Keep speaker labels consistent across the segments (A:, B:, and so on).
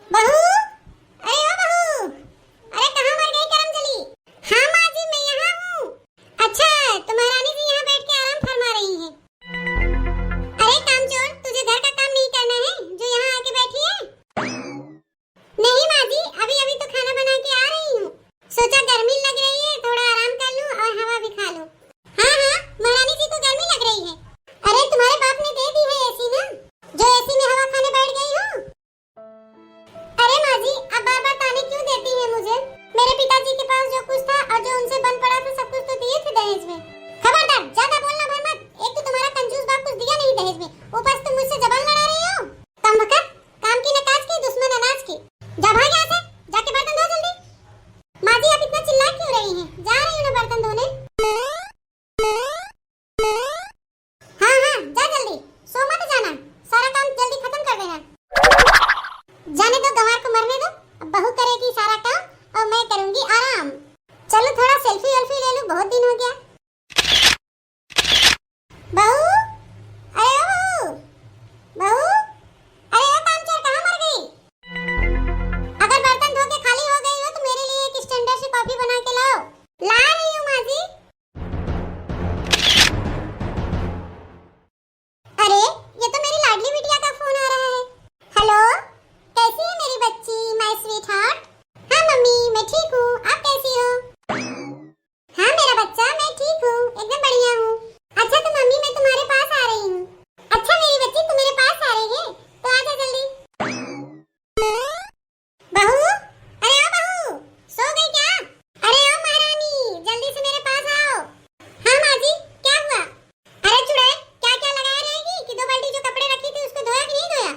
A: बहू, अरे ओ बहू, अरे कहाँ मर गई करमजली? हाँ माँ जी मैं यहाँ हूँ। अच्छा, तो महारानी जी यहाँ बैठ के आराम फरमा रही हैं। अरे कामचोर, तुझे घर का काम नहीं करना है जो यहाँ आके बैठी है? नहीं माँ जी, अभी अभी तो खाना बना के आ रही हूँ। सोचा गर्मी लग रही है, थोड़ा आराम कर लूँ और हवा भी खा लूँ। हाँ हाँ, महारानी जी को गर्मी लग रही है। अरे तुम्हारे बाप ने दे दी है एसी ना, जो एसी में हवा खाने बैठ गई हो। अरे माँ जी, अब बार बार ताने क्यों देती हैं मुझे? मेरे पिताजी के पास जो कुछ था और जो उनसे बन पड़ा था सब कुछ तो दिए थे दहेज में। खबरदार, ज्यादा बोलना भर मत। एक तो तुम्हारा कंजूस बाप कुछ दिया नहीं दहेज में, ऊपर से तुम मुझसे जबान लड़ा रही हो। कम वक्त, काम की नकाज की, दुश्मन अनाज की। जा भाग यहाँ से, जाके बर्तन धो जल्दी। माँ जी आप इतना चिल्ला क्यों रही हैं? जा रही हूँ ना बर्तन धोने। हाँ हाँ, जा जल्दी, सो मत जाना, सारा काम जल्दी खत्म कर देना। जाने दो, गंवार को मरने दो। अब बहू करेगी सारा काम और मैं करूंगी आराम। चलो थोड़ा सेल्फी वेल्फी ले लूं, बहुत दिन हो गया। बहू, अरे ओ बहू, बहू, अरे ओ कामचोर कहाँ मर गई? अगर बर्तन धो के खाली हो गई हो तो मेरे लिए एक स्टैंडर्ड सी कॉफी बना के लाओ। ला रही हूँ माँ जी। अरे ये तो मेरी लाडली बिटिया का फोन आ रहा है। हेलो, कैसी है मेरी बच्ची, माय स्वीट हार्ट? हाँ मम्मी मैं ठीक हूँ, आप कैसी हो? हाँ मेरा बच्चा, मैं ठीक हूँ, एकदम बढ़िया हूँ। अच्छा तो मम्मी मैं तुम्हारे पास आ रही हूँ। अच्छा मेरी बच्ची तुम मेरे पास आ रही है तो आजा जल्दी। बहू, अरे ओ बहू, सो गई क्या? अरे ओ महारानी, जल्दी से मेरे पास आओ। हाँ माँ जी, क्या हुआ? अरे चुड़ैल, क्या क्या लगाए रहेगी कि 2 बाल्टी जो कपड़े रखी थी उसको धोया कि नहीं धोया?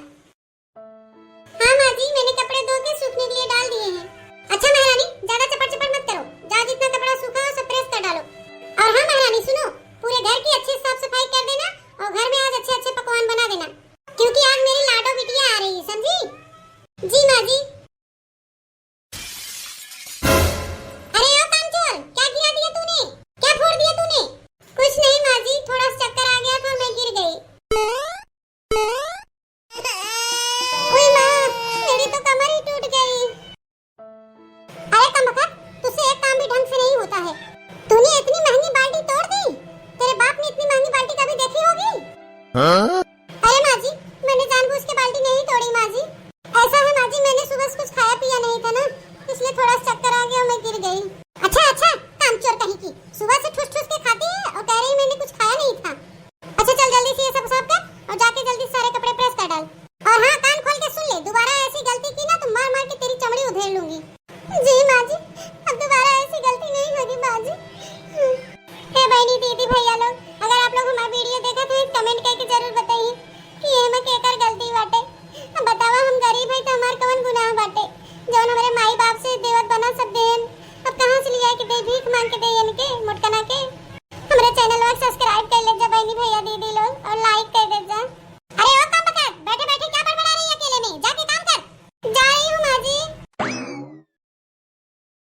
A: हाँ माँ जी, मैंने कपड़े धो के सूखने के लिए डाल दिए हैं। अच्छा महारानी, ज्यादा चपड़ चपड़ मत करो, जाओ जितना कपड़ा सूखा हो सब प्रेस कर डालो। और हाँ महारानी सुनो, पूरे घर की अच्छी साफ सफाई कर देना और घर में आज अच्छे अच्छे पकवान बना देना, क्योंकि आज मेरी लाडो बिटिया आ रही है, समझी? जी माँ जी। अरे ओ कामचोर, क्या गिरा दिया तूने? क्या फोड़ दिया तूने? कुछ नहीं माँ जी, थोड़ा सा चक्कर आ गया था, मैं गिर गई। ओए माँ, मेरी तो कमर ही टूट गई। अरे कमबख्त, तुझसे एक काम भी ढंग से नहीं होता है। तूने इतनी महंगी बाल्टी तोड़ दी? तेरे बाप ने इतनी महंगी बाल्टी कभी देखी होगी? हाँ? अरे माँ जी, मैंने जानबूझ के बाल्टी नहीं तोड़ी माँ जी। ऐसा है माँ जी, मैंने सुबह से कुछ खाया पिया नहीं था ना, इसलिए थोड़ा सा चक्कर आ गया और मैं गिर गई। अच्छा अच्छा, कामचोर कहीं की, सुबह से ठुस ठुस के खाती है और कह रही मैंने कुछ खाया नहीं था। अच्छा चल जल्दी से ये सब साफ कर और जाके जल्दी सारे कपड़े प्रेस कर डाल। और हाँ, कान खोल के सुन ले, दोबारा ऐसी गलती की ना तो मार मार के तेरी चमड़ी उधेड़ लूंगी। जी माँ जी, अब दोबारा ऐसी गलती नहीं होगी माँ जी। हे बहनी दीदी भैया लोग, अगर आप लोग हमारा वीडियो देखा तो कमेंट करके जरूर बताइए कि ये में केकर गलती बाटे। अब बतावा, हम गरीब है तो हमार कौन गुनाह बाटे जो हमारे माई बाप से देवत बना सब देन। अब कहाँ से लिया के दे, भीख मांग के दे इनके मोटकना के। हमारे चैनल को सब्सक्राइब कर ले जा बहनी भैया दीदी लोग।